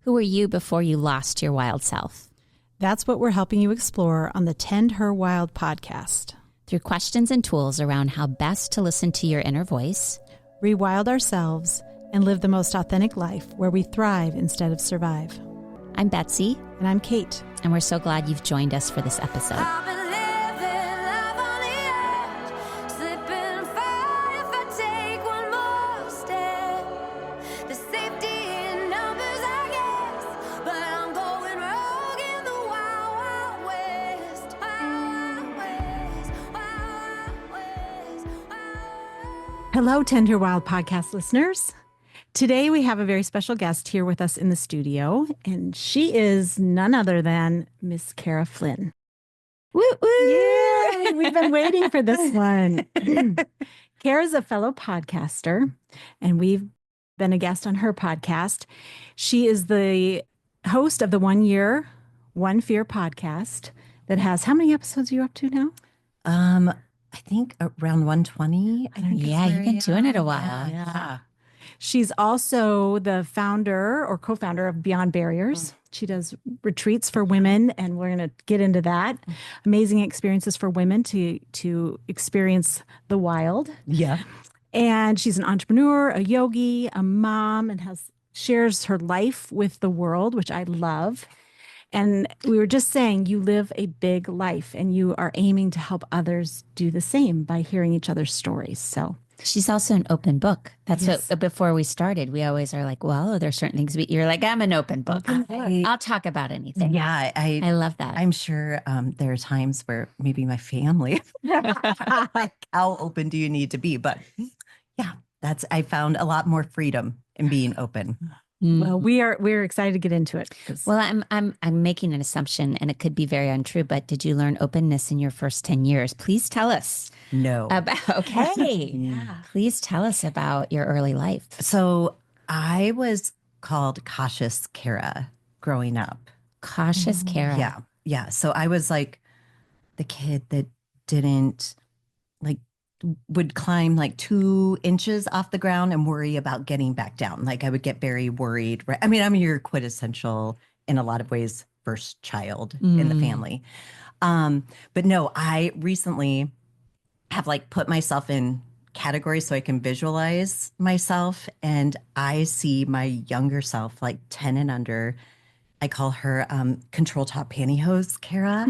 Who were you before you lost your wild self? That's what we're helping you explore on the Tend Her Wild podcast. Through questions and tools around how best to listen to your inner voice, rewild ourselves, and live the most authentic life where we thrive instead of survive. I'm Betsy. And I'm Kate. And we're so glad you've joined us for this episode. Hello, Tend Her Wild podcast listeners. Today we have a very special guest here with us in the studio, and she is none other than Miss Cara Flynn. Woo woo! Yeah, we've been waiting for this one. Cara's a fellow podcaster, and we've been a guest on her podcast. She is the host of the 1 Year, One Fear podcast that has, how many episodes are you up to now? I think around 120. Yeah, you've been doing it a while. Yeah. She's also the founder or co-founder of Beyond Barriers. She does retreats for women, and we're going to get into that. Amazing experiences for women to experience the wild. Yeah. And she's an entrepreneur, a yogi, a mom, and shares her life with the world, which I love. And we were just saying, you live a big life and you are aiming to help others do the same by hearing each other's stories. So she's also an open book. That's what, before we started, we always are like, well, there's certain things you're like, I'm an open book. I'll talk about anything. Yeah. I love that. I'm sure there are times where maybe my family, like, how open do you need to be? But yeah, I found a lot more freedom in being open. Well, we're excited to get into it. Well, I'm making an assumption, and it could be very untrue, but did you learn openness in your first 10 years? Please tell us. No. Okay. Please tell us about your early life. So I was called Cautious Cara growing up. Cautious Cara. Yeah. Yeah. So I was like the kid that didn't would climb like 2 inches off the ground and worry about getting back down. Like I would get very worried. Right? I mean, I'm your quintessential, in a lot of ways, first child in the family. But no, I recently have like put myself in categories so I can visualize myself. And I see my younger self, like 10 and under. I call her control top pantyhose Cara.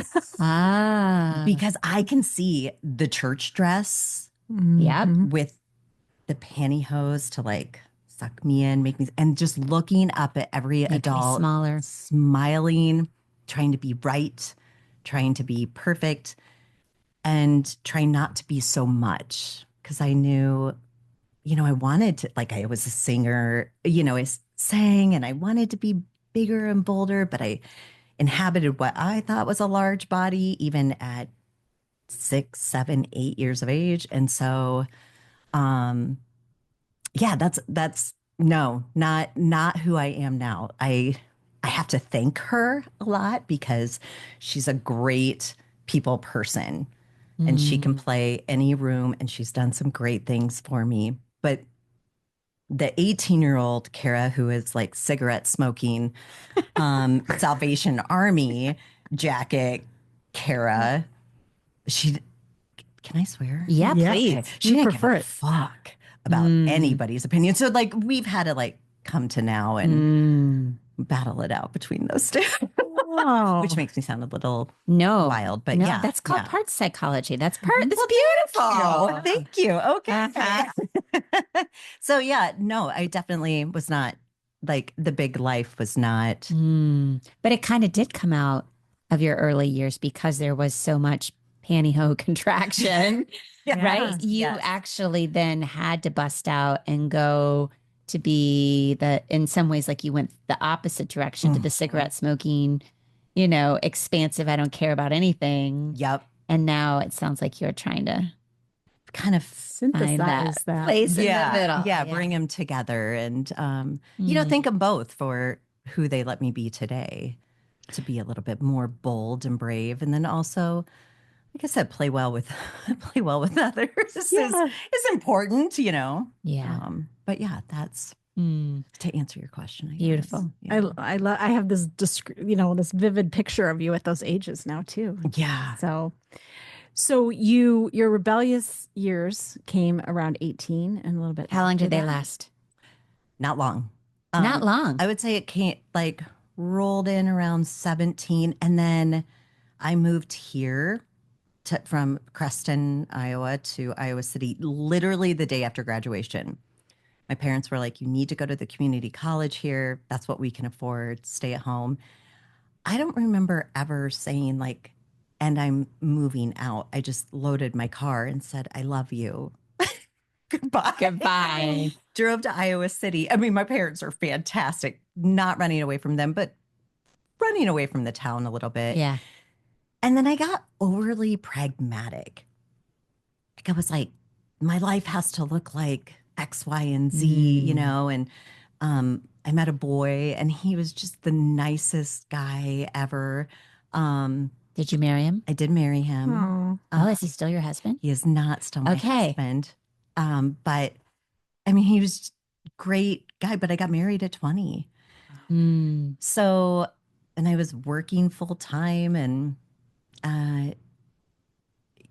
Because I can see the church dress with the pantyhose to like suck me in, make me, and just looking up at every adult, smaller, smiling, trying to be right, trying to be perfect, and trying not to be so much. Because I knew, I wanted to, like I was a singer, I sang and I wanted to be bigger and bolder, but I inhabited what I thought was a large body, even at 6, 7, 8 years of age. And so, that's not who I am now. I have to thank her a lot because she's a great people person and she can play any room and she's done some great things for me. But the 18-year-old Cara, who is like cigarette smoking, Salvation Army jacket Cara, can I swear? Yeah, please. Okay. She didn't give a fuck about anybody's opinion. So like we've had to like come to now and battle it out between those two. Which makes me sound a little wild, but yeah. That's called part psychology. That's beautiful. Thank you. Okay. So yeah, no, I definitely was not like the big life was not. But it kind of did come out of your early years because there was so much pantyhose contraction, right? You actually then had to bust out and go to be in some ways, like you went the opposite direction to the cigarette smoking, expansive, I don't care about anything. Yep. And now it sounds like you're trying to kind of synthesize that place in the middle. Yeah, bring them together and, thank them both for who they let me be today, to be a little bit more bold and brave. And then also, like I said, play well with others is important, Yeah. But yeah, that's To answer your question. Beautiful. Yeah. I have this, this vivid picture of you at those ages now too. Yeah. So your rebellious years came around 18 and a little bit. How long did they that. last? Not long. Not long. I would say it came rolled in around 17. And then I moved here from Creston, Iowa to Iowa City, literally the day after graduation. My parents were like, you need to go to the community college here. That's what we can afford. Stay at home. I don't remember ever saying and I'm moving out. I just loaded my car and said, I love you. Goodbye. Goodbye. Drove to Iowa City. I mean, my parents are fantastic, not running away from them, but running away from the town a little bit. Yeah. And then I got overly pragmatic. I was like, my life has to look like X, Y, and Z, and I met a boy and he was just the nicest guy ever. Did you marry him? I did marry him. Is he still your husband? He is not still my husband. But I mean, he was a great guy, but I got married at 20. So, and I was working full time. And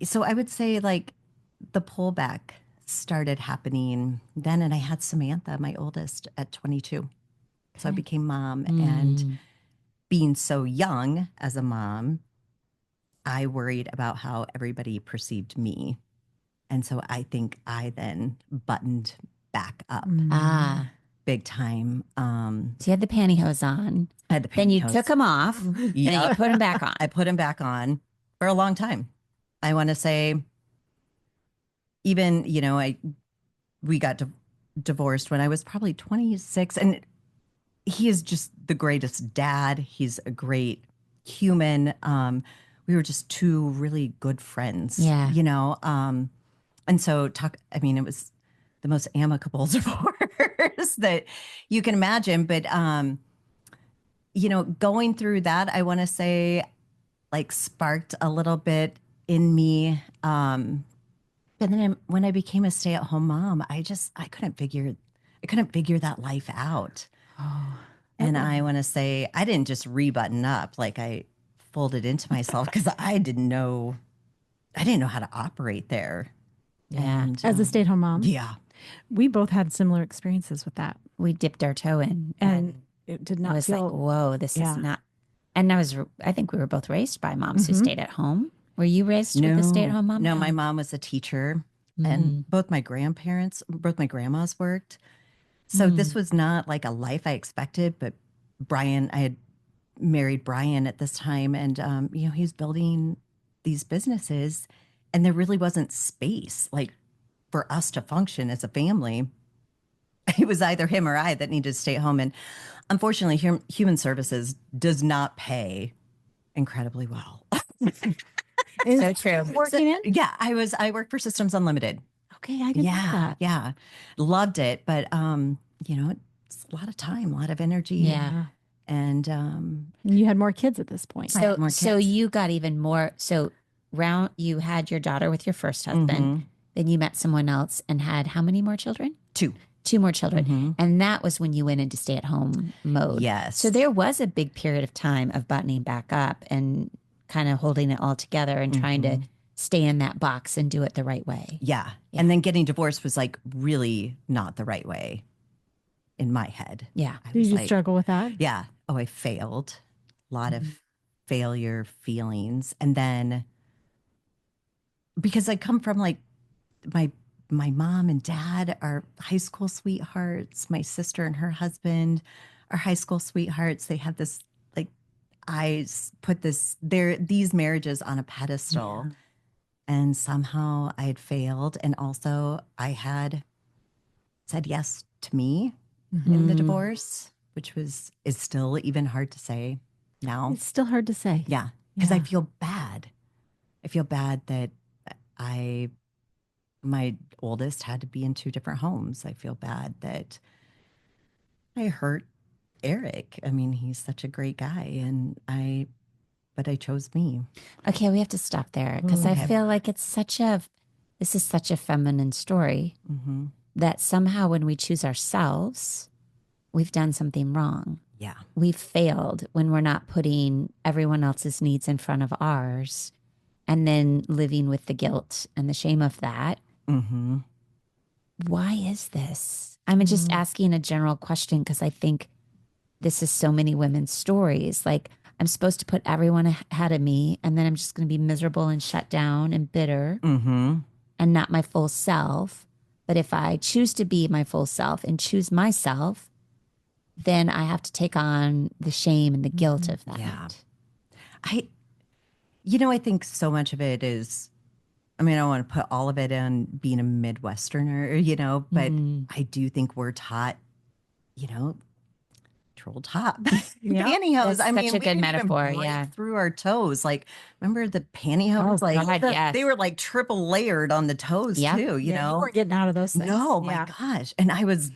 so I would say the pullback started happening then. And I had Samantha, my oldest, at 22. So I became mom. And being so young as a mom, I worried about how everybody perceived me. And so I think I then buttoned back up big time. So you had the pantyhose on. I had the pantyhose. Then you took them off and then you put them back on. I put them back on for a long time. I want to say even, we got divorced when I was probably 26, and he is just the greatest dad. He's a great human. We were just two really good friends. Yeah. And so it was the most amicable divorce that you can imagine. But, going through that, I want to say sparked a little bit in me. But then when I became a stay-at-home mom, I couldn't figure that life out. And I want to say, I didn't just rebutton up. I folded into myself because I didn't know how to operate there. Yeah. And, as a stay-at-home mom. Yeah. We both had similar experiences with that. We dipped our toe in. And it did not feel like, whoa, this is not. And I think we were both raised by moms who stayed at home. Were you raised with a stay-at-home mom? No, my mom was a teacher. And both my grandmas worked. So this was not a life I expected. But I had married Brian at this time, and he was building these businesses, and there really wasn't space for us to function as a family. It was either him or I that needed to stay at home, and unfortunately, human services does not pay incredibly well. So true. Working in? Yeah, I worked for Systems Unlimited. Okay, I didn't know that. Yeah, loved it, but it's a lot of time, a lot of energy. Yeah. And you had more kids at this point. So you got even more. So you had your daughter with your first husband. Then you met someone else and had how many more children? Two more children. And that was when you went into stay-at-home mode. Yes. So there was a big period of time of buttoning back up and kind of holding it all together and trying to stay in that box and do it the right way. Yeah. And then getting divorced was really not the right way in my head. Yeah. Did you struggle with that? Yeah. Oh, I failed. A lot of failure feelings. And then because I come from my mom and dad are high school sweethearts. My sister and her husband are high school sweethearts. They have this I put these marriages on a pedestal, and somehow I had failed. And also I had said yes to me in the divorce, which is still even hard to say now. It's still hard to say. Yeah. Because I feel bad. I feel bad that my oldest had to be in two different homes. I feel bad that I hurt Eric. I mean, he's such a great guy, but I chose me. Okay, we have to stop there because I feel like this is such a feminine story that somehow when we choose ourselves, we've done something wrong. Yeah. We've failed when we're not putting everyone else's needs in front of ours and then living with the guilt and the shame of that. Mm-hmm. Why is this? I'm just asking a general question because I think this is so many women's stories. Like, I'm supposed to put everyone ahead of me, and then I'm just going to be miserable and shut down and bitter and not my full self. But if I choose to be my full self and choose myself, then I have to take on the shame and the guilt of that. Yeah. I think so much of it is, I mean, I don't want to put all of it in being a Midwesterner, but I do think we're taught, troll top pantyhose. That's such a we good didn't metaphor. even break Yeah. through our toes. Like, remember the pantyhose? Oh, God, yes. They were like triple layered on the toes Yep. too, you know? You weren't getting out of those things. No, my gosh. And I was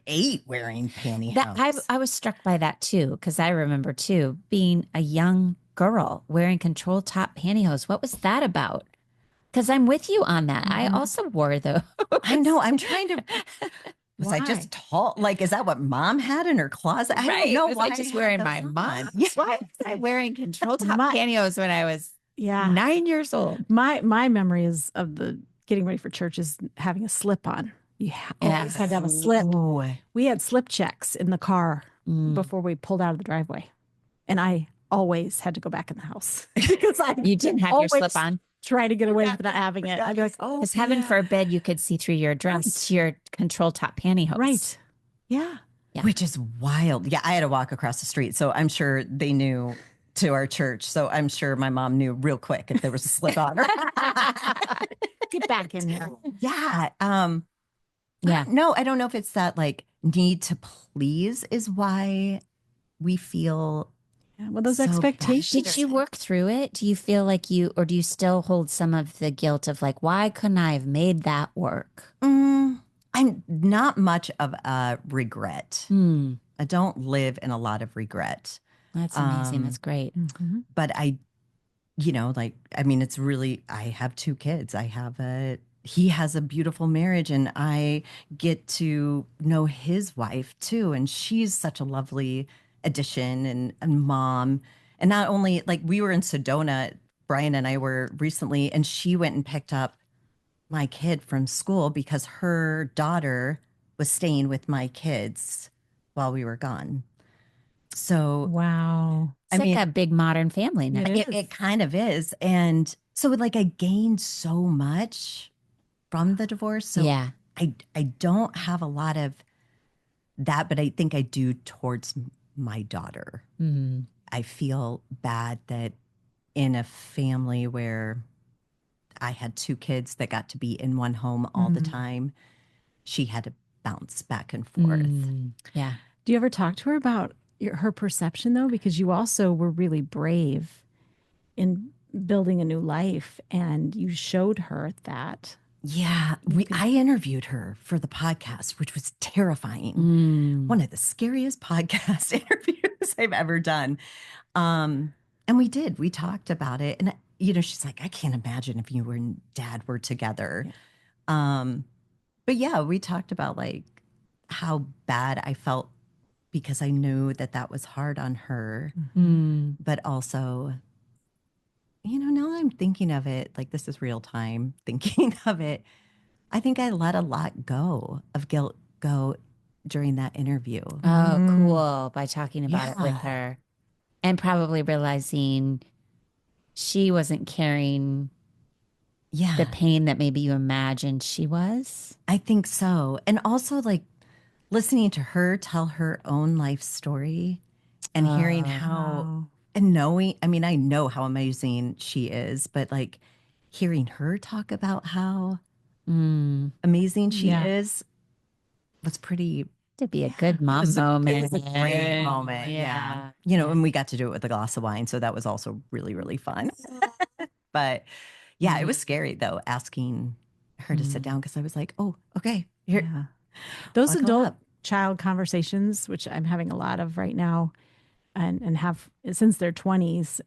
8 wearing pantyhose. I was struck by that too, because I remember too being a young girl wearing control top pantyhose. What was that about? Because I'm with you on that. I also wore those. I know. I'm trying to. Was I just tall? Like, is that what mom had in her closet? I don't know. Was why I just wearing my mom's? Yeah. Why was I wearing control top pantyhose when I was 9 years old? My memory is of the getting ready for church is having a slip on. You always had to have a slip. Ooh. We had slip checks in the car before we pulled out of the driveway. And I always had to go back in the house because you didn't have your slip on. Try to get away with not having it. I'd be like, oh, because heaven forbid you could see through your dress, your control top pantyhose. Right. Yeah. Which is wild. Yeah. I had to walk across the street. So I'm sure they knew to our church. So I'm sure my mom knew real quick if there was a slip on her. Get back in here. Yeah. Yeah. No, I don't know if it's that like need to please is why we feel. Well, those expectations. Did you work through it? Do you feel like or do you still hold some of the guilt of like, why couldn't I have made that work? I'm not much of a regret. I don't live in a lot of regret. That's amazing. That's great. But it's really, I have 2 kids. He has a beautiful marriage and I get to know his wife too. And she's such a lovely addition and mom. And not only like we were in Sedona, Brian and I were recently, and she went and picked up my kid from school because her daughter was staying with my kids while we were gone. So, wow. It's like a big modern family now. It kind of is. And so like I gained so much from the divorce. So I don't have a lot of that, but I think I do towards my daughter. I feel bad that in a family where I had 2 kids that got to be in one home all the time, she had to bounce back and forth. Yeah. Do you ever talk to her about her perception though? Because you also were really brave in building a new life and you showed her that. Yeah, I interviewed her for the podcast, which was terrifying. One of the scariest podcast interviews I've ever done. And we talked about it. And, she's like, I can't imagine if you and dad were together. Yeah. But yeah, we talked about like how bad I felt because I knew that was hard on her. But also, now I'm thinking of it, like this is real time thinking of it. I think I let a lot of guilt go during that interview. Oh, cool. By talking about it with her and probably realizing she wasn't carrying the pain that maybe you imagined she was. I think so. And also like listening to her tell her own life story and hearing how and knowing, I mean, I know how amazing she is, but like hearing her talk about how amazing she is was pretty. To be a good mom moment. It was a great moment. Yeah. And we got to do it with a glass of wine. So that was also really, really fun. But yeah, it was scary though, asking her to sit down because I was like, oh, okay. Here. Yeah. Those adult child conversations, which I'm having a lot of right now and have since their 20s,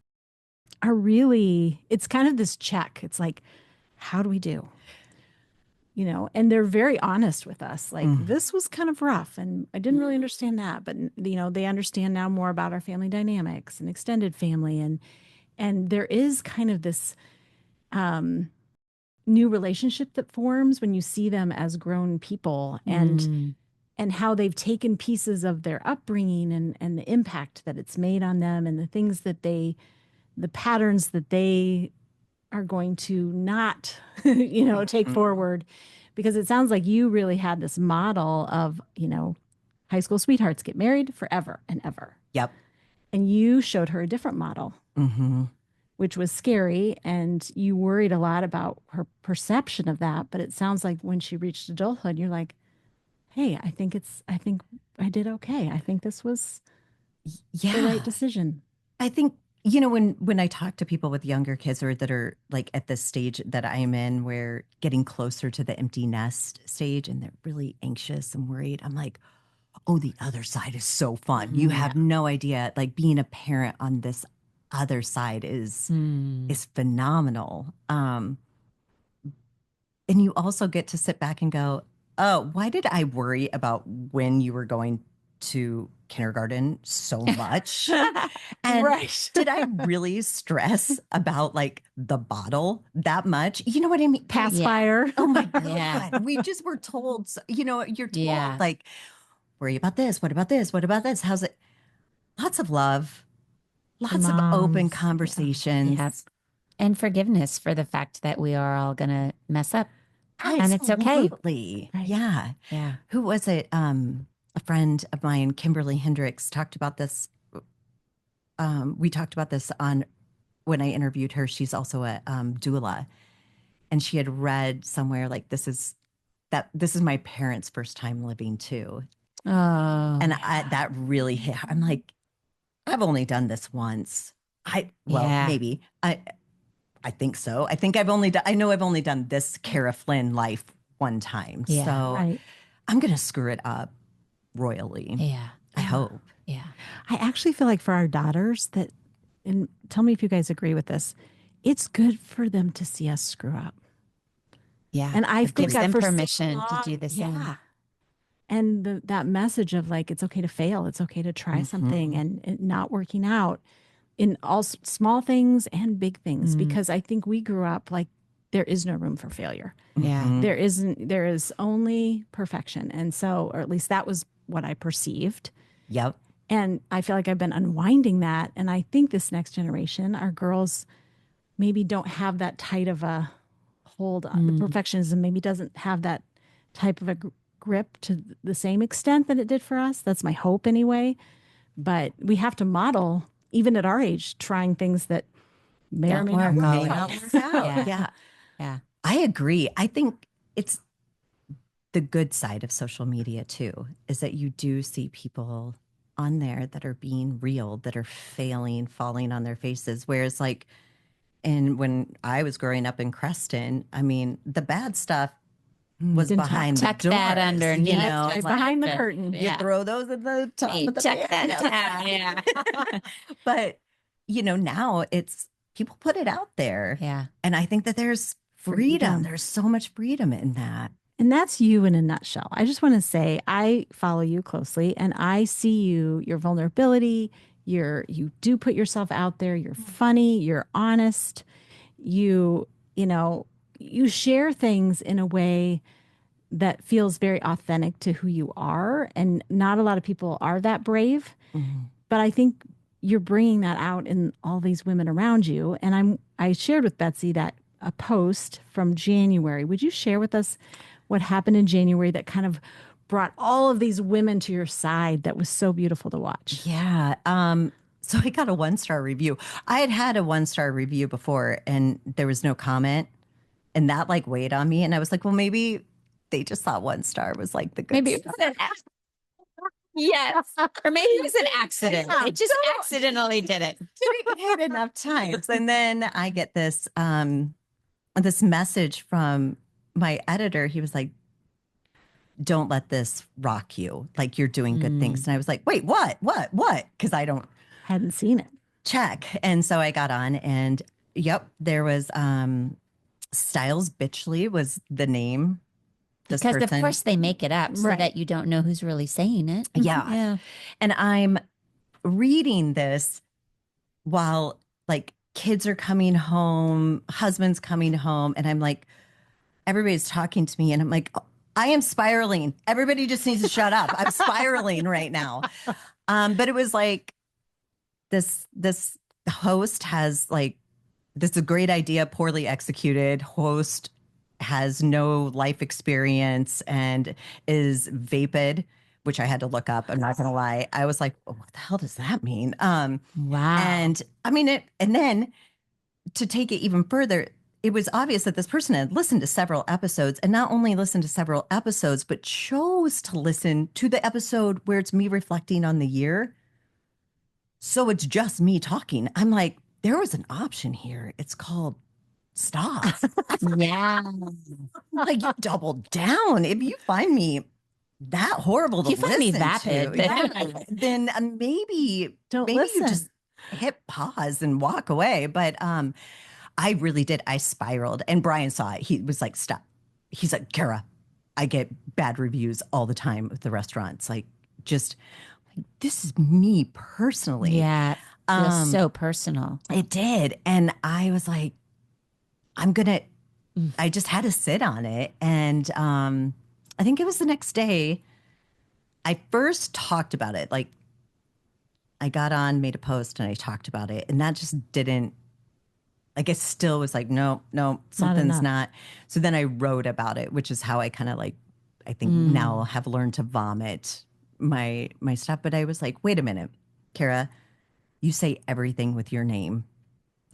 are really, it's kind of this check. It's like, how do we do? and they're very honest with us. Like, this was kind of rough and I didn't really understand that, but they understand now more about our family dynamics and extended family. And there is kind of this new relationship that forms when you see them as grown people and how they've taken pieces of their upbringing and the impact that it's made on them and the things that the patterns that they are going to not, take forward. Because it sounds like you really had this model of, high school sweethearts get married forever and ever. Yep. And you showed her a different model, which was scary. And you worried a lot about her perception of that. But it sounds like when she reached adulthood, you're like, hey, I think I did okay. I think this was the right decision. I think, when I talk to people with younger kids or that are like at this stage that I'm in, where getting closer to the empty nest stage and they're really anxious and worried, I'm like, oh, the other side is so fun. You have no idea. Like, being a parent on this other side is phenomenal. And you also get to sit back and go, oh, why did I worry about when you were going to kindergarten so much? And did I really stress about like the bottle that much? You know what I mean? Pacifier. Oh my God. We just were told, you're told like, worry about this. What about this? What about this? How's it? Lots of love, lots of open conversations. Yes. And forgiveness for the fact that we are all going to mess up. Absolutely. And it's okay. Right. Yeah. Yeah. Who was it? A friend of mine, Kimberly Hendricks, talked about this. We talked about this when I interviewed her. She's also a doula, and she had read somewhere like this is my parents' first time living too. Oh, and that really hit. I'm like, I've only done this once. Maybe I think so. I think I know I've only done this Cara Flynn life one time. Yeah. So I'm gonna screw it up royally. Yeah. I hope. Yeah. I actually feel like for our daughters and tell me if you guys agree with this, it's good for them to see us screw up. Yeah. And I think gives that them for permission to do the same. Yeah. And that message of like, it's okay to fail. It's okay to try something and not working out in all small things and big things, because I think we grew up like there is no room for failure. Yeah. There is only perfection. And so, or at least that was what I perceived. Yep. And I feel like I've been unwinding that. And I think this next generation, our girls maybe don't have that tight of a hold on the perfectionism, maybe doesn't have that type of a grip to the same extent that it did for us. That's my hope anyway. But we have to model, even at our age, trying things that may or may not work out. Yeah. I agree. I think it's the good side of social media too, is that you do see people on there that are being real, that are failing, falling on their faces. Whereas like, and when I was growing up in Creston, I mean, the bad stuff was behind the doors, that underneath, like behind the curtain. You throw those at the top of the tuck that down. Yeah. But now it's people put it out there. Yeah. And I think that there's freedom. There's so much freedom in that. And that's you in a nutshell. I just want to say I follow you closely and I see your vulnerability. You do put yourself out there. You're funny. You're honest. You share things in a way that feels very authentic to who you are. And not a lot of people are that brave. But I think you're bringing that out in all these women around you. And I shared with Betsy that a post from January. Would you share with us what happened in January that kind of brought all of these women to your side that was so beautiful to watch? Yeah. So I got a 1-star review. I had a 1-star review before and there was no comment. And that like weighed on me. And I was like, well, maybe they just thought 1 star was like the good Maybe it was an accident. Yes. Or maybe it was an accident. It just accidentally did it. Didn't hit enough times. And then I get this message from my editor. He was like, don't let this rock you. Like you're doing good things. And I was like, wait, what? Because I hadn't seen it. Check. And so I got on and there was Styles Bitchley was the name this because person. of course they make it up so that you don't know who's really saying it. Yeah. And I'm reading this while like kids are coming home, husband's coming home, and I'm like, everybody's talking to me, and I'm like, oh, I am spiraling. Everybody just needs to shut up. I'm spiraling right now. But it was like this host has like, this is a great idea, poorly executed. Host has no life experience and is vapid, which I had to look up. I'm not going to lie. I was like, oh, what the hell does that mean? Wow. And I mean, and then to take it even further, it was obvious that this person had listened to several episodes, and not only listened to several episodes, but chose to listen to the episode where it's me reflecting on the year. So it's just me talking. I'm like, there was an option here. It's called stop. Yeah. Like, you double down. If you find me that horrible to You find me listen vapid. to, then maybe listen. you just hit pause and walk away. But I really did. I spiraled, and Brian saw it. He was like, stop. He's like, Cara, I get bad reviews all the time at the restaurants. Like, just, this is me personally. Yeah. It feels so personal. It did. And I was like, I just had to sit on it. And I think it was the next day, I first talked about it. Like, I got on, made a post, and I talked about it. And that just didn't, like, it still was like, no, something's not. So then I wrote about it, which is how I kind of like, I think now have learned to vomit my stuff. But I was like, wait a minute, Cara, you say everything with your name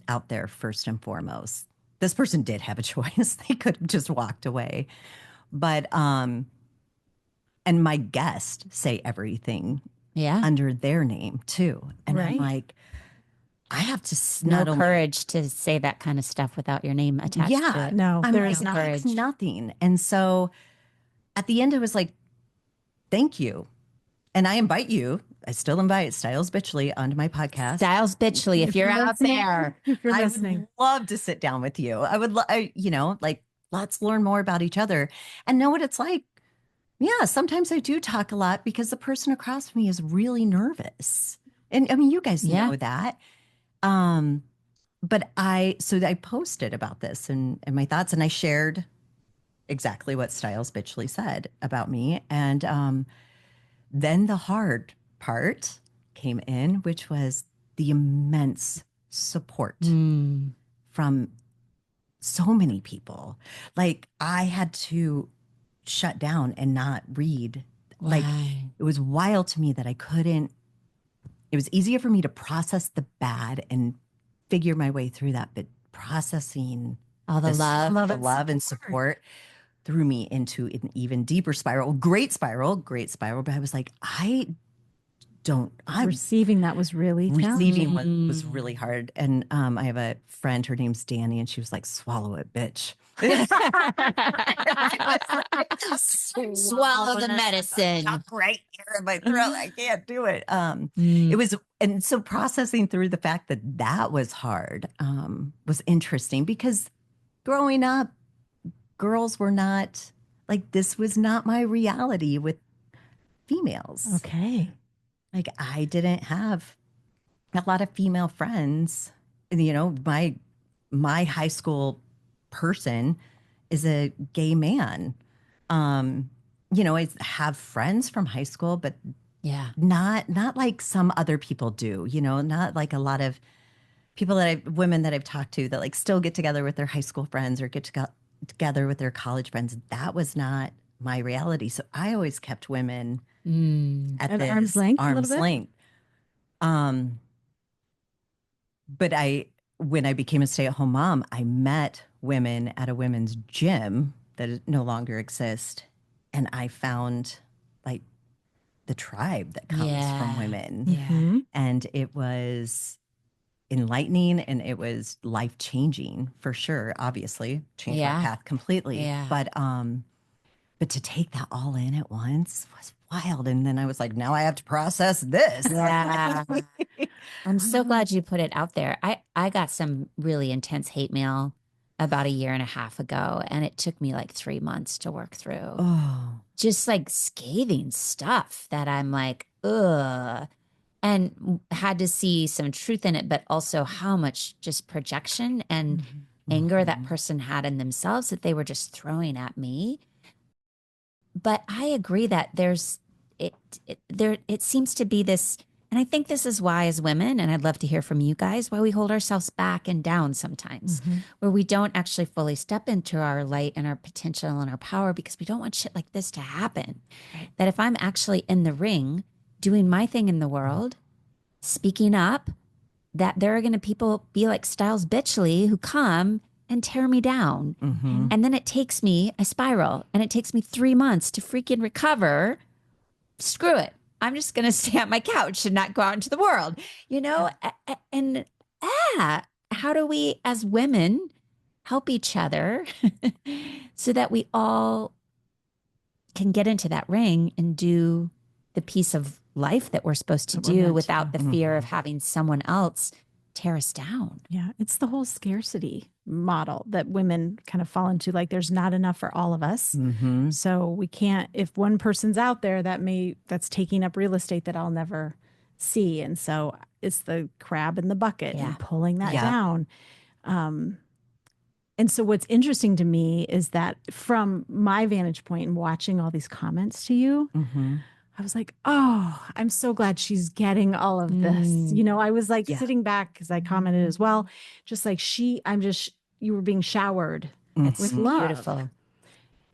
out there first and foremost. This person did have a choice. They could have just walked away. But and my guests say everything under their name too. And I'm like, I have to no courage to say that kind of stuff without your name attached to it. No, there is courage. Nothing. And so at the end, I was like, thank you. And I invite you, I still invite Styles Bitchley onto my podcast. Styles Bitchley, if you're out there. If you're I listening. would love to sit down with you. I would, like, let's learn more about each other and know what it's like. Yeah, sometimes I do talk a lot because the person across from me is really nervous. And I mean, you guys know that. But I posted about this and my thoughts, and I shared exactly what Styles Bitchley said about me. And then the hard part came in, which was the immense support from so many people. Like, I had to shut down and not read. Why? Like, it was wild to me that I couldn't. It was easier for me to process the bad and figure my way through that, but processing all the love and support threw me into an even deeper spiral. Great spiral. But I was like, receiving that was really receiving was really hard. And I have a friend, her name's Danny, and she was like, swallow it, bitch. Swallow the medicine. Stuck right here in my throat. I can't do it. It was, and so processing through the fact that was hard was interesting, because growing up, girls were not like, this was not my reality with females. Okay. Like, I didn't have a lot of female friends. You know, my high school person is a gay man. You know, I have friends from high school, but not like some other people do, you know, not like a lot of people women that I've talked to that like still get together with their high school friends or get together with their college friends. That was not my reality. So I always kept women at arm's length. But when I became a stay-at-home mom, I met women at a women's gym that no longer exists, and I found like the tribe that comes from women, and it was enlightening and it was life-changing for sure. Obviously, changed my path completely. But to take that all in at once was wild. And then I was like, now I have to process this. Yeah. I'm so glad you put it out there. I got some really intense hate mail about a year and a half ago, and it took me like 3 months to work through. Oh. Just like scathing stuff that I'm like, ugh. And had to see some truth in it, but also how much just projection and anger that person had in themselves that they were just throwing at me. But I agree that it seems to be this, and I think this is why as women, and I'd love to hear from you guys, why we hold ourselves back and down sometimes, where we don't actually fully step into our light and our potential and our power because we don't want shit like this to happen. Right. That if I'm actually in the ring doing my thing in the world, speaking up, that there are going to people be like Styles Bitchley who come and tear me down. And then it takes me a spiral and it takes me 3 months to freaking recover. Screw it. I'm just going to stay on my couch and not go out into the world, you know? And how do we as women help each other so that we all can get into that ring and do the piece of life that we're supposed to do without the fear of having someone else tear us down? Yeah, it's the whole scarcity model that women kind of fall into. Like there's not enough for all of us. So we can't, if one person's out there that's taking up real estate that I'll never see. And so it's the crab in the bucket and pulling that down. And so what's interesting to me is that from my vantage point and watching all these comments to you, I was like, oh, I'm so glad she's getting all of this. You know, I was like sitting back because I commented as well, just like you were being showered with love. Beautiful.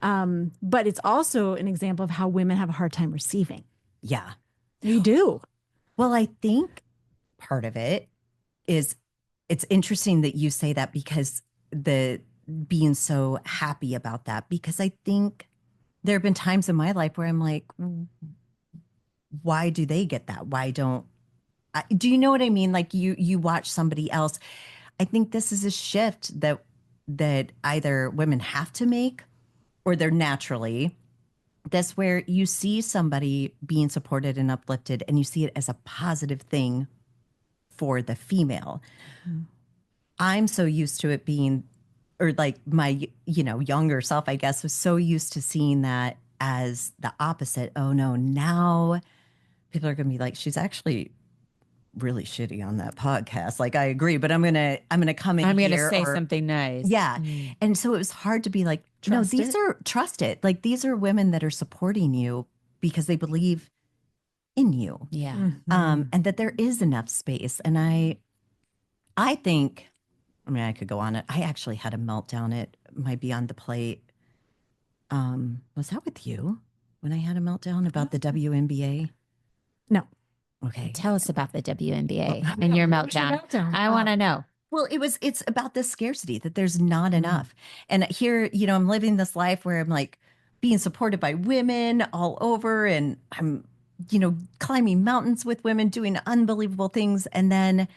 But it's also an example of how women have a hard time receiving. Yeah. You do. Well, I think part of it is it's interesting that you say that because the being so happy about that, because I think there have been times in my life where I'm like, why do they get that? Why don't do you know what I mean? Like you watch somebody else. I think this is a shift that either women have to make or they're naturally. That's where you see somebody being supported and uplifted and you see it as a positive thing for the female. I'm so used to it being, or like my, younger self, I guess, was so used to seeing that as the opposite. Oh no, now people are going to be like, she's actually really shitty on that podcast. Like, I agree, but I'm going to come in I'm going to here say something nice. Yeah. And so it was hard to be like, trust it. Like, these are women that are supporting you because they believe in you. Yeah. And that there is enough space. And I think, I could go on it. I actually had a meltdown at my Beyond the Plate. Was that with you when I had a meltdown about the WNBA? No. Okay. Tell us about the WNBA and your meltdown. I want to know. Well, it's about this scarcity that there's not enough. And here, I'm living this life where I'm like being supported by women all over and I'm, climbing mountains with women, doing unbelievable things. And then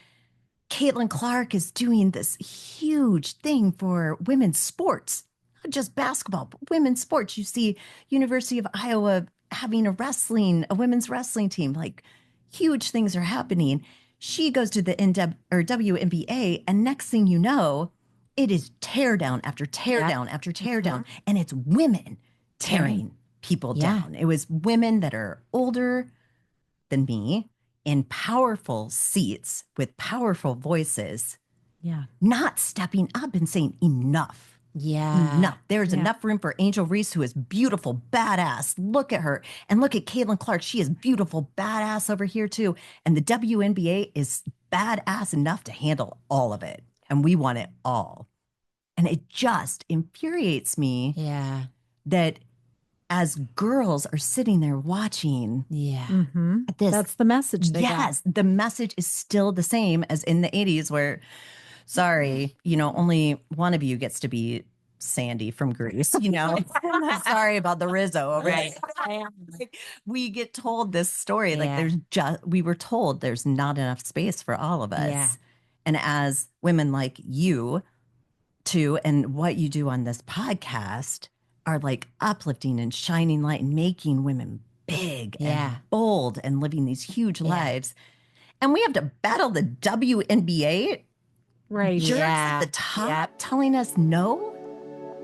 Caitlin Clark is doing this huge thing for women's sports, not just basketball, but women's sports. You see University of Iowa having a women's wrestling team, like huge things are happening. She goes to the WNBA, and next thing you know, it is tear down after tear down after tear down, and it's women tearing people down. It was women that are older than me in powerful seats with powerful voices, not stepping up and saying enough. Enough. There's enough room for Angel Reese, who is beautiful, badass. Look at her. And look at Caitlin Clark. She is beautiful, badass over here too. And the WNBA is badass enough to handle all of it. And we want it all. And it just infuriates me that as girls are sitting there watching this. That's the message they got. Yes, the message is still the same as in the 80s where, sorry, only one of you gets to be Sandy from Greece, Sorry about the Rizzo over there. Like, we get told this story. Like we were told there's not enough space for all of us. Yeah. And as women like you too, and what you do on this podcast are like uplifting and shining light and making women big and bold and living these huge lives. And we have to battle the WNBA Right. jerks at the top telling us no.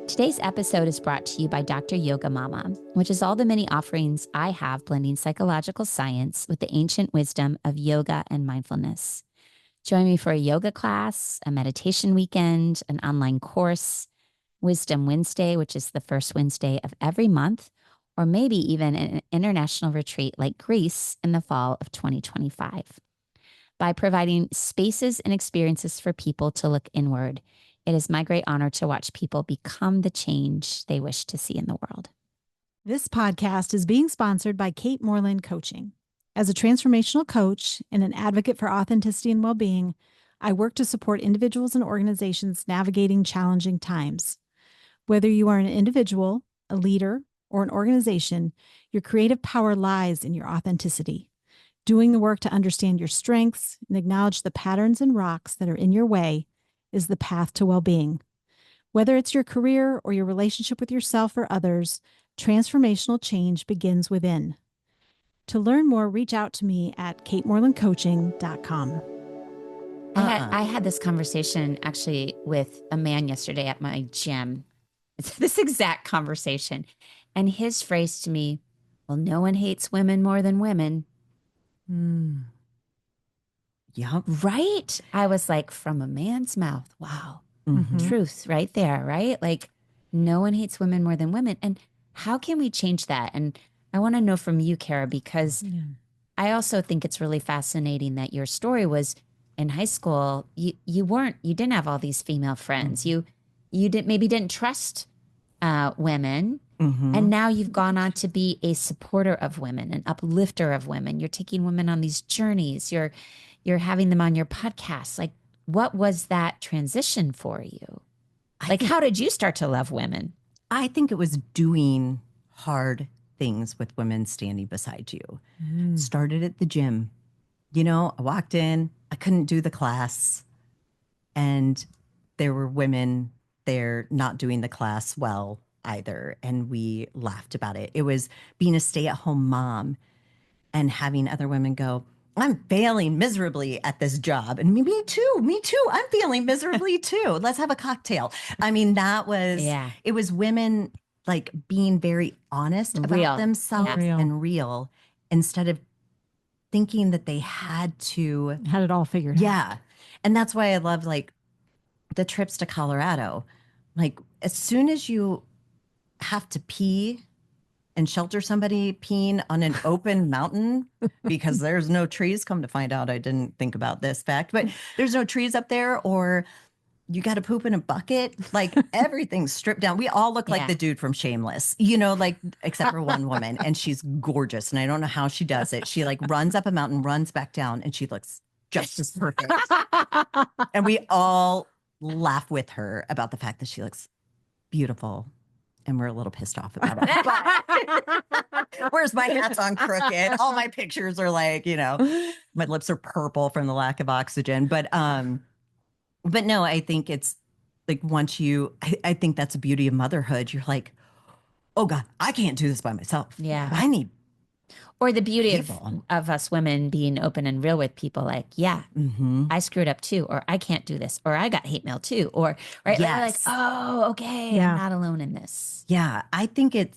Today's episode is brought to you by Dr. Yoga Mama, which is all the many offerings I have blending psychological science with the ancient wisdom of yoga and mindfulness. Join me for a yoga class, a meditation weekend, an online course, Wisdom Wednesday, which is the first Wednesday of every month, or maybe even an international retreat like Greece in the fall of 2025. By providing spaces and experiences for people to look inward, it is my great honor to watch people become the change they wish to see in the world. This podcast is being sponsored by Kate Moreland Coaching. As a transformational coach and an advocate for authenticity and well-being, I work to support individuals and organizations navigating challenging times. Whether you are an individual, a leader, or an organization, your creative power lies in your authenticity. Doing the work to understand your strengths and acknowledge the patterns and rocks that are in your way is the path to well-being. Whether it's your career or your relationship with yourself or others, transformational change begins within. To learn more, reach out to me at katemorelandcoaching.com. I had this conversation actually with a man yesterday at my gym. It's this exact conversation. And his phrase to me, well, no one hates women more than women. Yep. Right? I was like, from a man's mouth. Wow. Mm-hmm. Truth right there, right? Like, no one hates women more than women. And how can we change that? And I want to know from you, Cara, because I also think it's really fascinating that your story was in high school. You didn't have all these female friends. You didn't trust women. And now you've gone on to be a supporter of women, an uplifter of women. You're taking women on these journeys. You're having them on your podcast. Like, what was that transition for you? How did you start to love women? I think it was doing hard things with women standing beside you. Started at the gym. I walked in, I couldn't do the class, and there were women there not doing the class well either. And we laughed about it. It was being a stay-at-home mom and having other women go, I'm failing miserably at this job. And me too. I'm failing miserably too. Let's have a cocktail. I mean, that was, it was women like being very honest about themselves and real instead of thinking that they had it all figured out. Yeah. And that's why I love like the trips to Colorado. Like as soon as you have to pee and shelter somebody peeing on an open mountain because there's no trees. Come to find out, I didn't think about this fact, but there's no trees up there, or you got to poop in a bucket. Like everything's stripped down. We all look like the dude from Shameless, like except for one woman, and she's gorgeous. And I don't know how she does it. She like runs up a mountain, runs back down, and she looks just as perfect. And we all laugh with her about the fact that she looks beautiful. And we're a little pissed off about it. Where's my hat's on crooked? All my pictures are like, my lips are purple from the lack of oxygen. But no, I think it's like once I think that's the beauty of motherhood. You're like, oh God, I can't do this by myself. Yeah. I need or the beauty of us women being open and real with people like, I screwed up too, or I can't do this, or I got hate mail too, or right. Yes. Like, oh, okay. I'm not alone in this. Yeah. I think it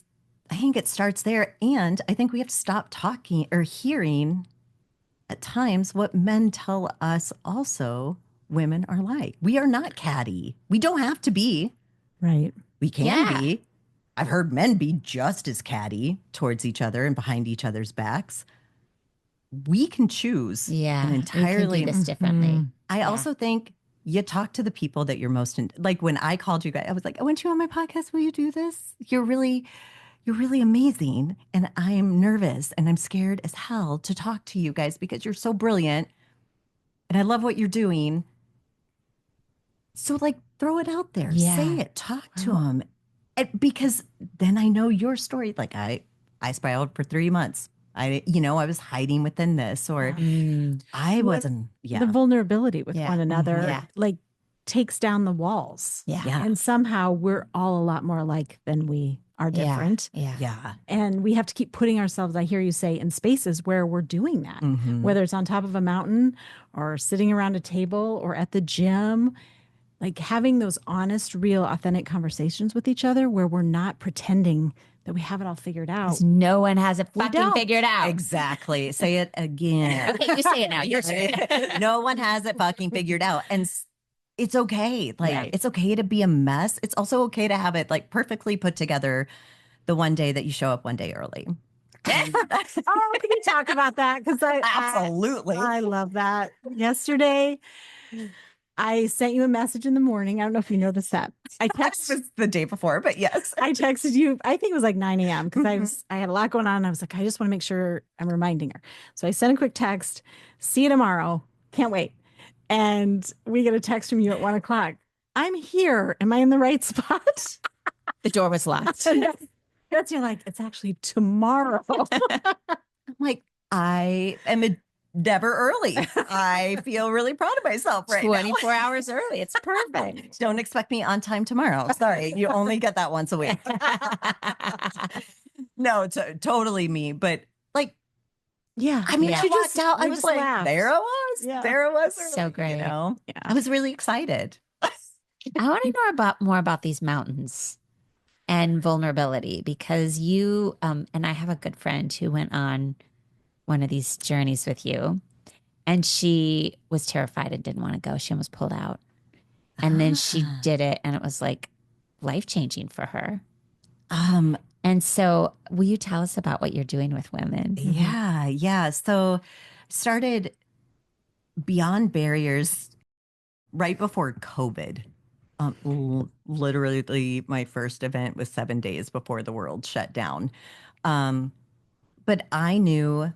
starts there. And I think we have to stop talking or hearing at times what men tell us also women are like. We are not catty. We don't have to be. Right. We can be. I've heard men be just as catty towards each other and behind each other's backs. We can choose an entirely we can do this differently. I also think you talk to the people that you're most like when I called you guys, I was like, I want you on my podcast. Will you do this? You're really amazing. And I'm nervous and I'm scared as hell to talk to you guys because you're so brilliant. And I love what you're doing. So like throw it out there, say it, talk to them. Because then I know your story. Like I spiraled for 3 months. I was hiding within this, or I wasn't. Yeah, the vulnerability with one another, like takes down the walls. Yeah, and somehow we're all a lot more alike than we are different. Yeah. And we have to keep putting ourselves, I hear you say, in spaces where we're doing that, whether it's on top of a mountain or sitting around a table or at the gym, like having those honest, real, authentic conversations with each other where we're not pretending that we have it all figured out. Because no one has it fucking figured out. Exactly. Say it again. Okay, you say it now. You're saying it. No one has it fucking figured out. And it's okay. Like, it's okay to be a mess. It's also okay to have it like perfectly put together the one day that you show up one day early. Can you talk about that? Because Absolutely. I love that. Yesterday, I sent you a message in the morning. I don't know if you know the set. I texted the day before, but yes. I texted you. I think it was like 9 a.m. because I had a lot going on. I was like, I just want to make sure I'm reminding her. So I sent a quick text. See you tomorrow. Can't wait. And we get a text from you at 1 o'clock. I'm here. Am I in the right spot? The door was locked. That's you're like, it's actually tomorrow. I'm like, I am never early. I feel really proud of myself right 24 hours early. It's perfect. Don't expect me on time tomorrow. Sorry. You only get that once a week. No, it's totally me. But like, yeah. I mean, she just out. I was like, laughed. there I was. Yeah. There I was. So great. You know? Yeah. I was really excited. I want to know more about these mountains and vulnerability because you, and I have a good friend who went on one of these journeys with you and she was terrified and didn't want to go. She almost pulled out. And then she did it and it was like life-changing for her. And so will you tell us about what you're doing with women? Yeah. So started Beyond Barriers right before COVID. Literally my first event was 7 days before the world shut down. But I knew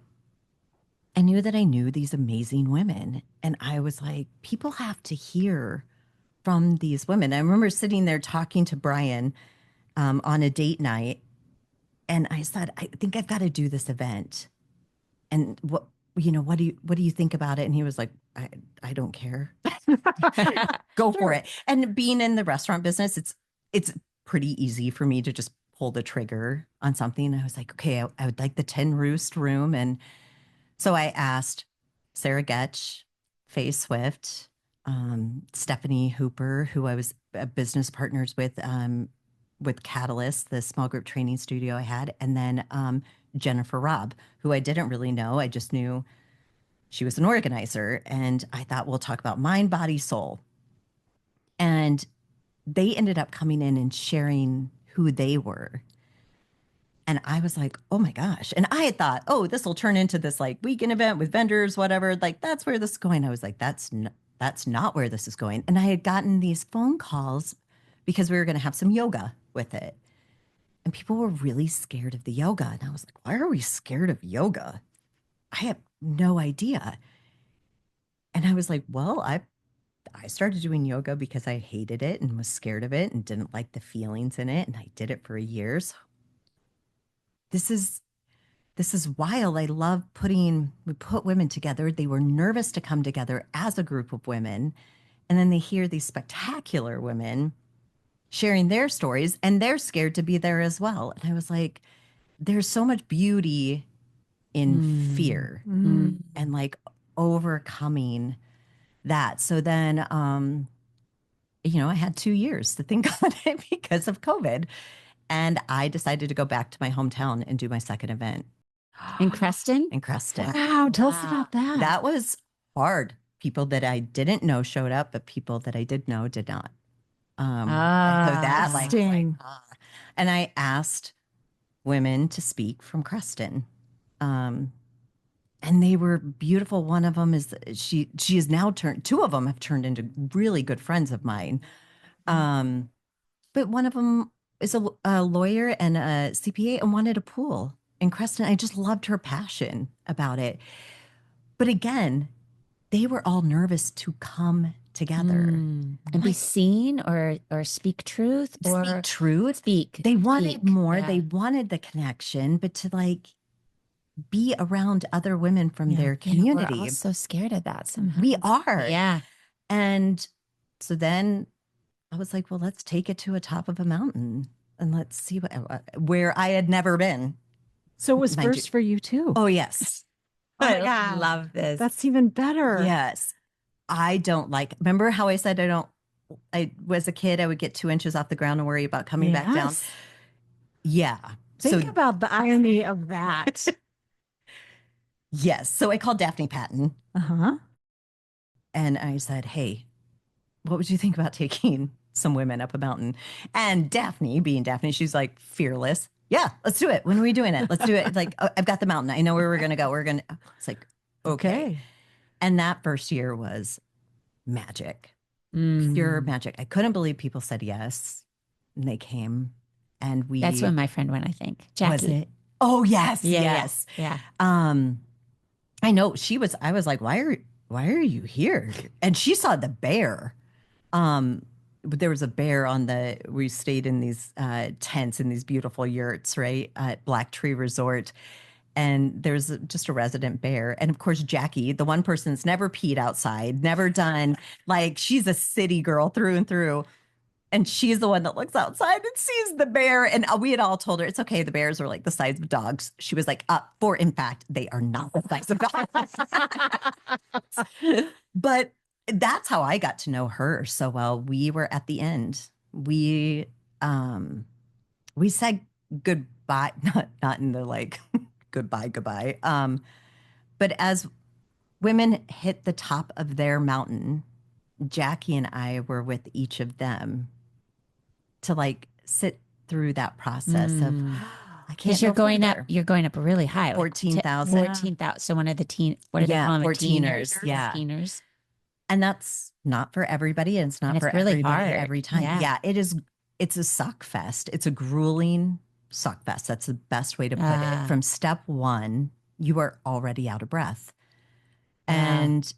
that I knew these amazing women. And I was like, people have to hear from these women. I remember sitting there talking to Brian on a date night. And I said, I think I've got to do this event. And what do you think about it? And he was like, I don't care. Go for it. And being in the restaurant business, it's pretty easy for me to just pull the trigger on something. I was like, okay, I would like the 10 Roost room. And so I asked Sarah Getch, Faye Swift, Stephanie Hooper, who I was business partners with Catalyst, the small group training studio I had, and then Jennifer Robb, who I didn't really know. I just knew she was an organizer. And I thought, we'll talk about mind, body, soul. And they ended up coming in and sharing who they were. And I was like, oh my gosh. And I had thought, oh, this will turn into this like weekend event with vendors, whatever. Like, that's where this is going. I was like, that's not where this is going. And I had gotten these phone calls because we were going to have some yoga with it. And people were really scared of the yoga. And I was like, why are we scared of yoga? I have no idea. And I was like, well, I started doing yoga because I hated it and was scared of it and didn't like the feelings in it. And I did it for years. This is wild. I love we put women together. They were nervous to come together as a group of women. And then they hear these spectacular women sharing their stories and they're scared to be there as well. And I was like, there's so much beauty in fear and like overcoming that. So then, I had 2 years to think on it because of COVID. And I decided to go back to my hometown and do my second event. In Creston? In Creston. Wow. Tell us about that. That was hard. People that I didn't know showed up, but people that I did know did not. So that and I asked women to speak from Creston. And they were beautiful. One of them is she has now two of them have turned into really good friends of mine. But one of them is a lawyer and a CPA and wanted a pool in Creston. I just loved her passion about it. But again, they were all nervous to come together and be seen or speak truth or speak truth. Speak. They wanted more. Yeah. They wanted the connection, but to like be around other women from their community. We're all so scared of that somehow. We are. Yeah. And so then I was like, well, let's take it to a top of a mountain. and let's see where I had never been. So it was first for you too. Oh, yes. Oh my God. Love this. That's even better. Yes. I don't remember how I said I was a kid, I would get 2 inches off the ground and worry about coming back down. Yeah. Think about the irony of that. Yes. So I called Daphne Patton. Uh-huh. And I said, hey, what would you think about taking some women up a mountain? And Daphne, being Daphne, she's like fearless. Yeah, let's do it. When are we doing it? Let's do it. It's like, oh, I've got the mountain. I know where we're going to go. It's like, okay. And that first year was magic, pure magic. I couldn't believe people said yes. And they came and that's when my friend went, I think. Jackie. Was it? Oh, yes. Yeah, yes. Yeah. I know I was like, why are you here? And she saw the bear. But there was a bear we stayed in these tents in these beautiful yurts, right, at Black Tree Resort. And there's just a resident bear. And of course, Jackie, the one person that's never peed outside, never done, like she's a city girl through and through. And she's the one that looks outside and sees the bear. And we had all told her, it's okay. The bears are like the size of dogs. She was like, for in fact, they are not the size of dogs. But that's how I got to know her so well. We were at the end. We said goodbye, not in the like goodbye. But as women hit the top of their mountain, Jackie and I were with each of them to like sit through that process of I can't. You're going up really high. 14,000. 14,000. So one of the what do they call them? 14ers. Yeah. Teeners. And that's not for everybody. And it's not for really everybody hard. every time. Yeah, it is. It's a suck fest. It's a grueling suck fest. That's the best way to put it. From step one, you are already out of breath. And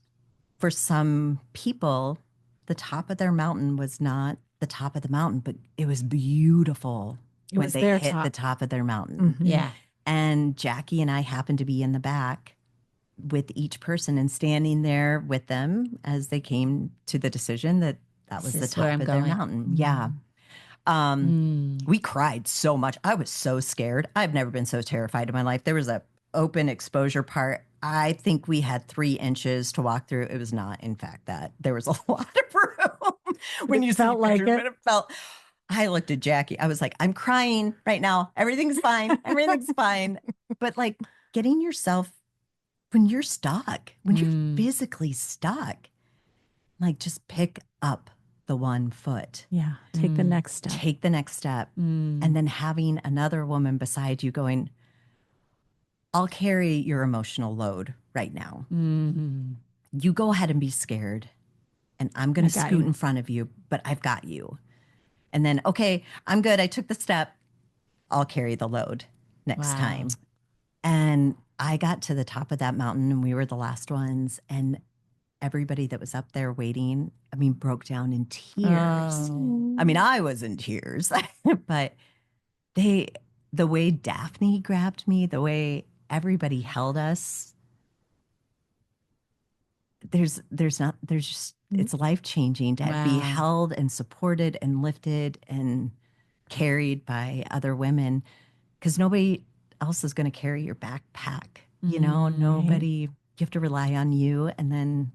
for some people, the top of their mountain was not the top of the mountain, but it was beautiful when they hit the top of their mountain. Mm-hmm. Yeah. And Jackie and I happened to be in the back with each person and standing there with them as they came to the decision that was the top of their mountain. Yeah. We cried so much. I was so scared. I've never been so terrified in my life. There was a open exposure part. I think we had 3 inches to walk through. It was not, in fact, that. There was a lot of room. When you felt like it felt. I looked at Jackie. I was like, I'm crying right now. Everything's fine. Everything's fine. But like getting yourself, when you're stuck, when you're physically stuck, like just pick up the 1 foot. Yeah. Take the next step. Take the next step. And then having another woman beside you going, I'll carry your emotional load right now. You go ahead and be scared. And I'm going to scoot in front of you, but I've got you. And then, okay, I'm good. I took the step. I'll carry the load next time. And I got to the top of that mountain and we were the last ones. And everybody that was up there waiting, I mean, broke down in tears. I mean, I was in tears, but the way Daphne grabbed me, the way everybody held us, it's life-changing to be held and supported and lifted and carried by other women, because nobody else is going to carry your backpack. Nobody, you have to rely on you and then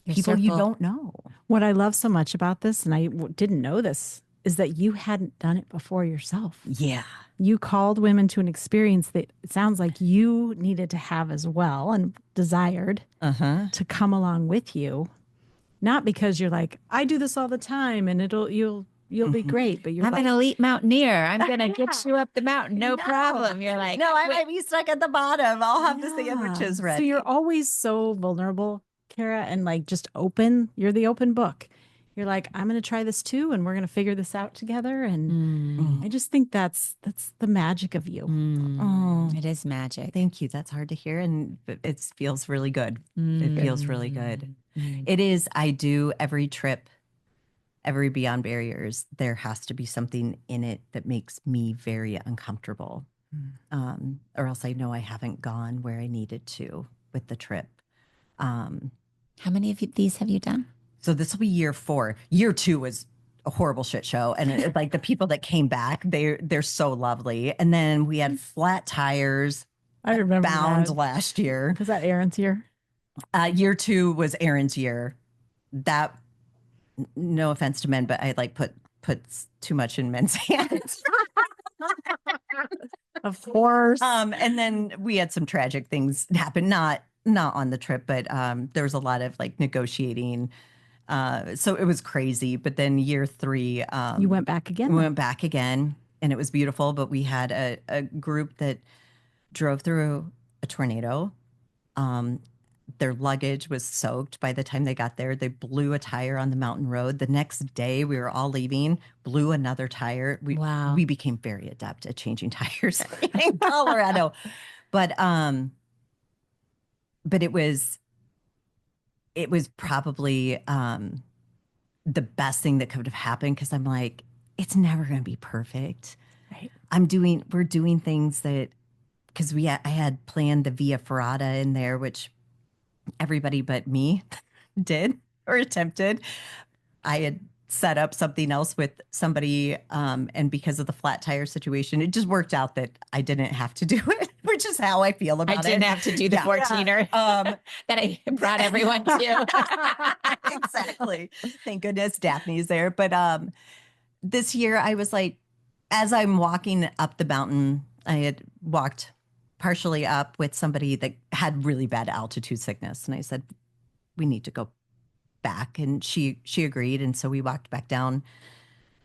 people you don't know. What I love so much about this, and I didn't know this, is that you hadn't done it before yourself. Yeah. You called women to an experience that it sounds like you needed to have as well and desired to come along with you. Not because you're like, I do this all the time and you'll be great, but I'm an elite mountaineer. I'm going to get you up the mountain. No problem. You're like, no, I might be stuck at the bottom. I'll have the sandwiches ready. So you're always so vulnerable, Cara, and like just open. You're the open book. You're like, I'm going to try this too, and we're going to figure this out together. And I just think that's the magic of you. It is magic. Thank you. That's hard to hear, and it feels really good. It feels really good. It is. I do every trip, every Beyond Barriers. There has to be something in it that makes me very uncomfortable, or else I know I haven't gone where I needed to with the trip. How many of these have you done? So this will be year 4. Year 2 was, a horrible shit show. And like the people that came back, they're so lovely. And then we had flat tires. I remember Bound that. last year. Was that Aaron's year? Year 2 was Aaron's year. That, no offense to men, but I like put too much in men's hands. Of course. And then we had some tragic things happen, not on the trip, but there was a lot of like negotiating. So it was crazy. But then year 3, you went back again. We went back again, and it was beautiful. But we had a group that drove through a tornado. Their luggage was soaked by the time they got there. They blew a tire on the mountain road. The next day we were all leaving, blew another tire. We became very adept at changing tires in Colorado. But it was probably the best thing that could have happened, because I'm like, it's never going to be perfect. Right. We're doing things that, because I had planned the Via Ferrata in there, which everybody but me did or attempted. I had set up something else with somebody, and because of the flat tire situation, it just worked out that I didn't have to do it, which is how I feel about it. I didn't have to do the 14er that I brought everyone to. Exactly. Thank goodness Daphne's there. But this year I was like, as I'm walking up the mountain, I had walked partially up with somebody that had really bad altitude sickness. And I said, we need to go back. And she agreed. And so we walked back down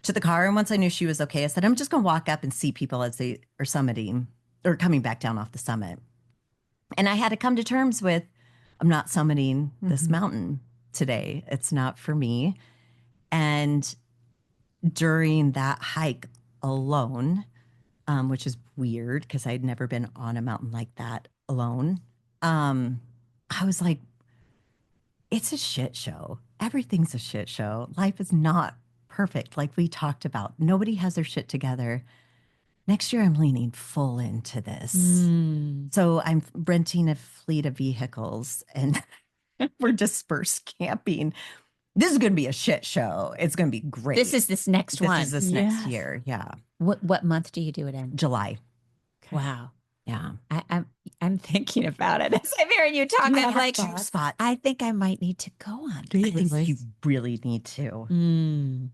to the car. And once I knew she was okay, I said, I'm just going to walk up and see people as they are summiting or coming back down off the summit. And I had to come to terms with, I'm not summiting this mountain today. It's not for me. And during that hike alone, which is weird because I'd never been on a mountain like that alone, I was like, it's a shit show. Everything's a shit show. Life is not perfect, like we talked about. Nobody has their shit together. Next year, I'm leaning full into this. So I'm renting a fleet of vehicles, and we're dispersed camping. This is going to be a shit show. It's going to be great. This is this next one. This is this next year. Yeah. What month do you do it in? July. Okay. Wow. Yeah. I'm thinking about it. As I'm hearing you talk, I'm like, spot. I think I might need to go on. I think you really need to.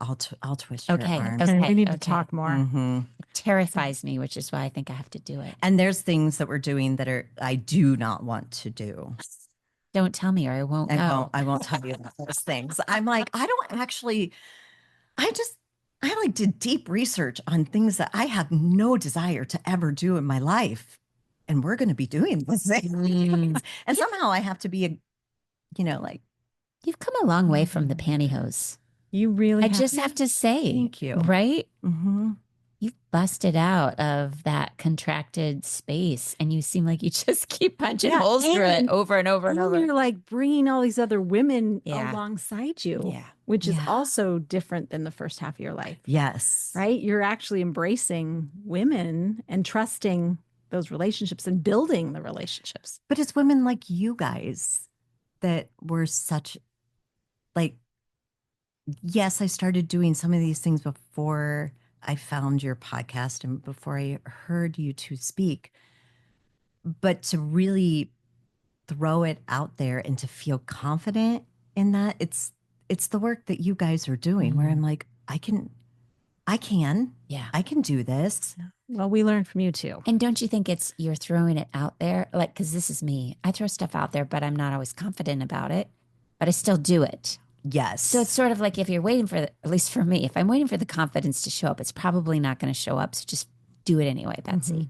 I'll twist your arm. Okay. We need to talk more. It terrifies me, which is why I think I have to do it. And there's things that we're doing that I do not want to do. Don't tell me or I won't go. I won't tell you about those things. I'm like, I like did deep research on things that I have no desire to ever do in my life. And we're going to be doing the same. And somehow I have to be like. You've come a long way from the pantyhose. You really I just have to say. Thank you. Right? Mm-hmm. You've busted out of that contracted space, and you seem like you just keep punching holes through it over and over and over. You're like bringing all these other women alongside you, which is also different than the first half of your life. Yes. Right? You're actually embracing women and trusting those relationships and building the relationships. But it's women like you guys that were such, like, yes, I started doing some of these things before I found your podcast and before I heard you two speak, but to really throw it out there and to feel confident in that, it's the work that you guys are doing where I'm like, I can do this. Well, we learned from you too. And don't you think you're throwing it out there? Like, cause this is me. I throw stuff out there, but I'm not always confident about it, but I still do it. Yes. So it's sort of like if you're waiting for, at least for me, if I'm waiting for the confidence to show up, it's probably not going to show up. So just do it anyway, Betsy.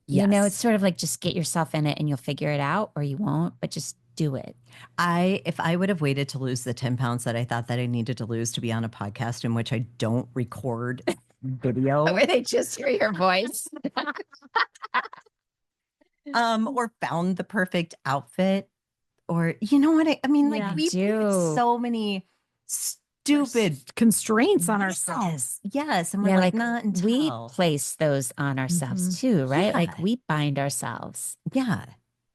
Yes. You know, it's sort of like just get yourself in it and you'll figure it out, or you won't, but just do it. If I would have waited to lose the 10 pounds that I thought that I needed to lose to be on a podcast in which I don't record video. Where they just hear your voice. Or found the perfect outfit. Or, you know what I mean? Like, we put so many stupid constraints on ourselves. Yes. And we're like, not until. We place those on ourselves too, right? Yeah. Like we bind ourselves. Yeah.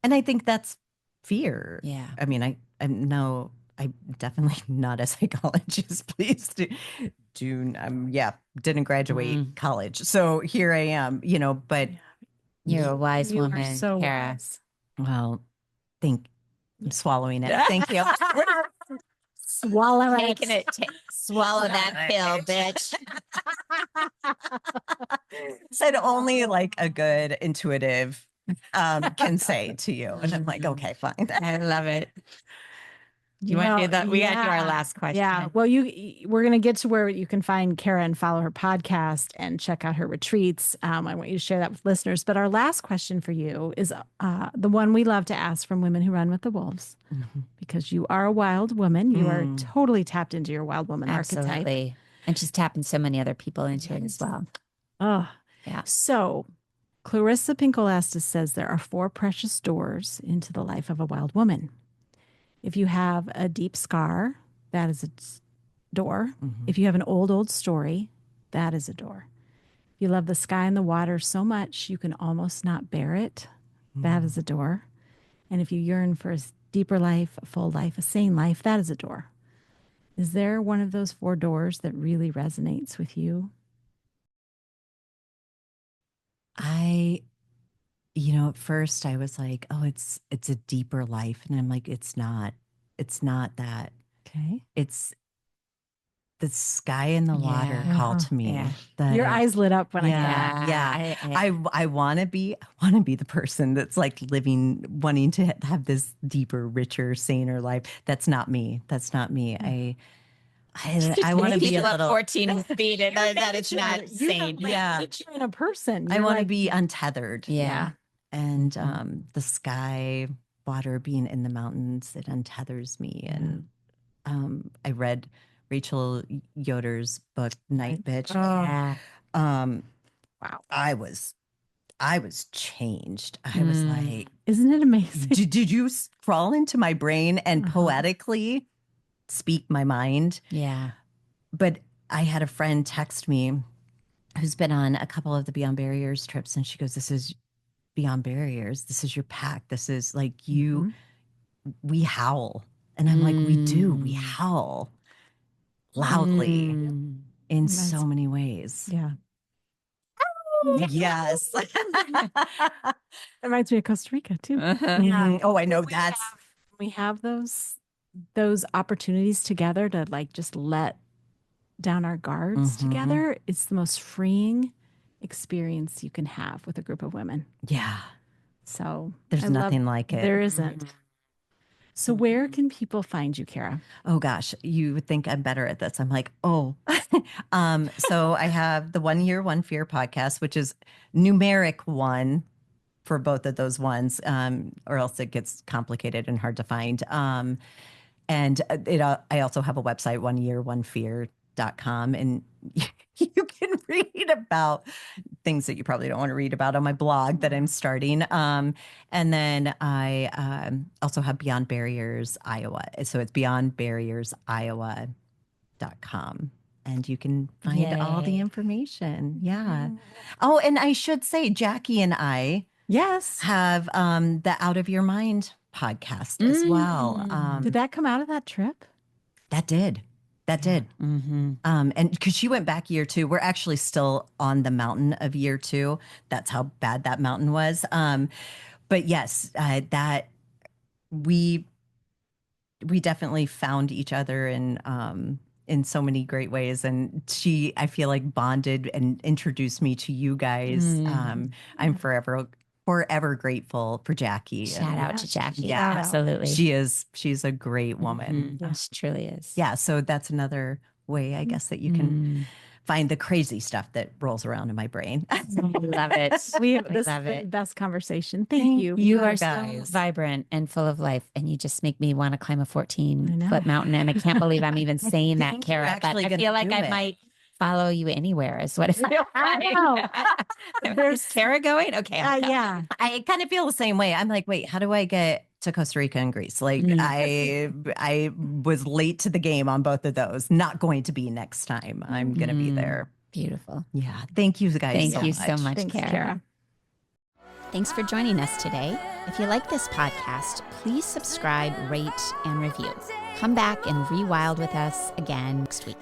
And I think that's fear. Yeah. I mean, I'm no I'm definitely not a psychologist. Please didn't graduate college. So here I am, but you're a wise You are woman, so Cara. wise. well, I'm swallowing it. Thank you. Swallow it. Taking it. Swallow that pill, bitch. Said only like a good intuitive can say to you. And I'm like, okay, fine. I love it. You want to do that? We got to do our last question. Yeah. Well, we're going to get to where you can find Cara and follow her podcast and check out her retreats. I want you to share that with listeners. But our last question for you is the one we love to ask from women who run with the wolves, because you are a wild woman. You are totally tapped into your wild woman archetype. And she's tapping so many other people into it as well. Oh, yeah. So Clarissa Pinkolastis says there are 4 precious doors into the life of a wild woman. If you have a deep scar, that is a door. If you have an old story, that is a door. If you love the sky and the water so much you can almost not bear it, that is a door. And if you yearn for a deeper life, a full life, a sane life, that is a door. Is there one of those 4 doors that really resonates with you? At first I was like, oh, it's a deeper life. And I'm like, it's not that. Okay. It's the sky and the water call to me. Yeah. Your eyes lit up when I want to be the person that's like wanting to have this deeper, richer, saner life. That's not me. I want to be a little 14 feet and that it's not sane. You're in a person. I want to be untethered. Yeah. And the sky, water, being in the mountains, it untethers me. And I read Rachel Yoder's book, Night Bitch. Wow. I was changed. I was like, isn't it amazing? Did you crawl into my brain and poetically speak my mind? Yeah. But I had a friend text me who's been on a couple of the Beyond Barriers trips, and she goes, this is Beyond Barriers. This is your pack. This is like we howl. And I'm like, we howl loudly in so many ways. Yeah. Yes. That reminds me of Costa Rica too. Oh, I know we have those opportunities together to like just let down our guards together. It's the most freeing experience you can have with a group of women. Yeah. So there's nothing like it. There isn't. So where can people find you, Cara? Oh gosh, you would think I'm better at this. I'm like, so I have the 1 Year, 1 Fear podcast, which is numeric 1 for both of those ones, or else it gets complicated and hard to find. And I also have a website, 1year1fear.com, and you can read about things that you probably don't want to read about on my blog that I'm starting. And then I also have Beyond Barriers Iowa. So it's beyondbarriersiowa.com. And you can find all the information. Yeah. Oh, and I should say, Jackie and I have the Out of Your Mind podcast as well. Did that come out of that trip? That did. And because she went back year 2, we're actually still on the mountain of year 2. That's how bad that mountain was. But yes, that we definitely found each other in so many great ways. And I feel like bonded and introduced me to you guys. I'm forever grateful for Jackie. Shout out to Jackie. Yeah, absolutely. She's a great woman. She truly is. Yeah. So that's another way, I guess, that you can find the crazy stuff that rolls around in my brain. I love it. This is the best conversation. Thank you. You are so vibrant and full of life, and you just make me want to climb a 14-foot mountain. And I can't believe I'm even saying that, Cara. But I feel like I might follow you anywhere is what it feels like. There's Cara going? Okay. Yeah. I kind of feel the same way. I'm like, wait, how do I get to Costa Rica and Greece? Like I was late to the game on both of those. Not going to be next time. I'm going to be there. Beautiful. Yeah. Thank you guys. Thank you so much, Thanks, Cara. Thanks for joining us today. If you like this podcast, please subscribe, rate, and review. Come back and rewild with us again next week.